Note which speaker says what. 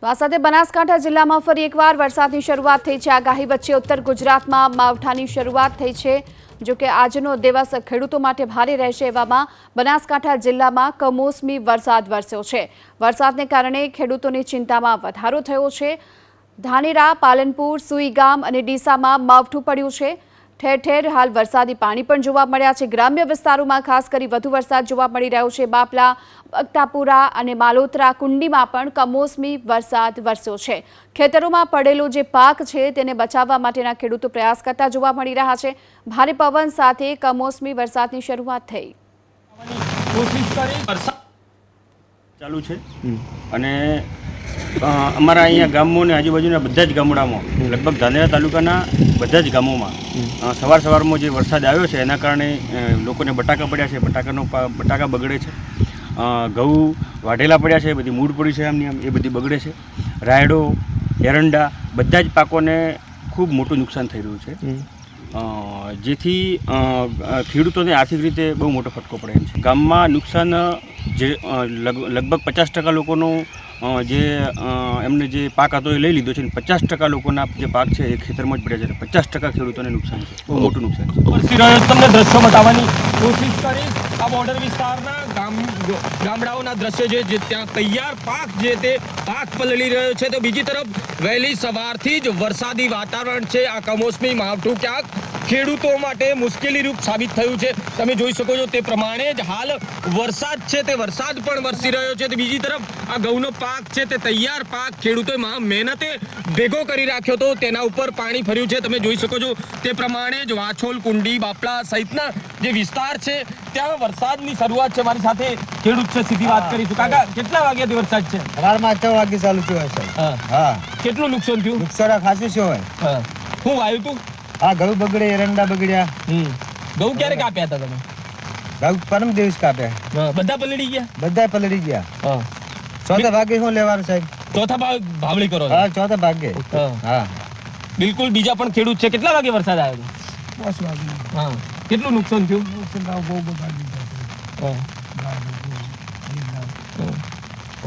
Speaker 1: તો આ સાથે બનાસકાંઠા જિલ્લામાં ફરી એકવાર વરસાદની શરૂઆત થઈ છે। આગાહી વચ્ચે ઉત્તર ગુજરાતમાં માવઠાની શરૂઆત થઈ છે। જો કે આજનો દિવસ ખેડૂતો માટે ભારે રહેશે। એવામાં બનાસકાંઠા જિલ્લામાં કમોસમી વરસાદ વરસ્યો છે। વરસાદને કારણે ખેડૂતોની ચિંતામાં વધારો થયો છે। ધાનેરા, પાલનપુર, સુઈગામ અને ડીસામાં માવઠું પડ્યું છે। ઠેર ઠેર હાલ વરસાદી પાણી પણ જોવા મળ્યા છે। ગ્રામ્ય વિસ્તારોમાં ખાસ કરી વધુ વરસાદ જોવા મળી રહ્યો છે। બાપલા, બગતાપુરા અને માલોત્રા, કુંડીમાં પણ કમોસમી વરસાદ વરસ્યો છે। ખેતરોમાં પડેલો જે પાક છે તેને બચાવવા માટેના ખેડૂતો પ્રયાસ કરતા જોવા મળી રહ્યા છે। ભારે પવન સાથે કમોસમી વરસાદની શરૂઆત થઈ।
Speaker 2: ચાલુ છે અને અમારા અહીંયા ગામો ને આજુબાજુના બધા જ ગામડામાં લગભગ ધાનેરા તાલુકાના બધા જ ગામોમાં સવારમાં જે વરસાદ આવ્યો છે એના કારણે લોકોને બટાકા પડ્યા છે। બટાકા બગડે છે। ઘઉં વાઢેલા પડ્યા છે, બધી મૂળ પડી છે એમની એ બધી બગડે છે। રાયડો, એરંડા બધા જ પાકોને ખૂબ મોટું નુકસાન થઈ રહ્યું છે। જેથી ખેડૂતોને આર્થિક રીતે બહુ મોટો ફટકો પડે એમ છે। ગામમાં નુકસાન જે લગભગ 50% લોકોનું જે એમને જે પાક હતો એ લઈ લીધો છે। 50% લોકોના જે પાક છે એ ખેતરમાં જ પડ્યા છે। 50% ખેડૂતોને નુકસાન છે, બહુ મોટું નુકસાન છે।
Speaker 3: તમને દ્રશ્યો બતાવવાની કોશિશ કરીશ। આ બોર્ડર વિસ્તારના ગામડાઓના દ્રશ્યો છે જે ત્યાં તૈયાર પાક જે તે પાક પલળી રહ્યો છે, તો બીજી તરફ વહેલી સવારથી જ વરસાદી વાતાવરણ છે। આ કમોસમી માવઠું ક્યાંક ખેડૂતો માટે મુશ્કેલીરૂપ સાબિત થયું છે। તમે જોઈ શકો છો તે પ્રમાણે જ હાલ વરસાદ છે તે વરસાદ પણ વરસી રહ્યો છે। તો બીજી તરફ આ ઘઉંનો પાક છે તે તૈયાર પાક ખેડૂતોએ મહેનતે ભેગો કરી રાખ્યો હતો, તેના ઉપર પાણી ફર્યું છે। તમે જોઈ શકો છો તે પ્રમાણે જ વાછોલ, કુંડી, બાપલા સહિતના જે વિસ્તાર છે ત્યાં વરસાદની શરૂઆત છે। મારી સાથે ખેડૂત છે, સીધી વાત કરીશું। કાકા, કેટલા વાગ્યાથી વરસાદ છે?
Speaker 4: સવારમાં 6 વાગે ચાલુ થયો છે। હા,
Speaker 3: કેટલું નુકસાન થયું?
Speaker 4: નુકસાન ખાસું છે હોય।
Speaker 3: શું વાયું તું?
Speaker 4: હા, ઘઉં બગડે, એરંડા બગડ્યા।
Speaker 3: ઘઉં ક્યારે કાપ્યા હતા તમે?
Speaker 4: ઘઉં પરમ દિવસ કાપ્યા।
Speaker 3: બધા પલળી ગયા?
Speaker 4: બધા પલળી ગયા। ચોથા ભાગે શું લેવાનું સાહેબ?
Speaker 3: ચોથા ભાવળી કરો?
Speaker 4: હા, ચોથા ભાગે। હા,
Speaker 3: બિલકુલ। બીજા પણ ખેડૂત છે। કેટલા વાગે વરસાદ આવ્યો? 10 વાગે। હા, કેટલું નુકસાન થયું? બહુ બધા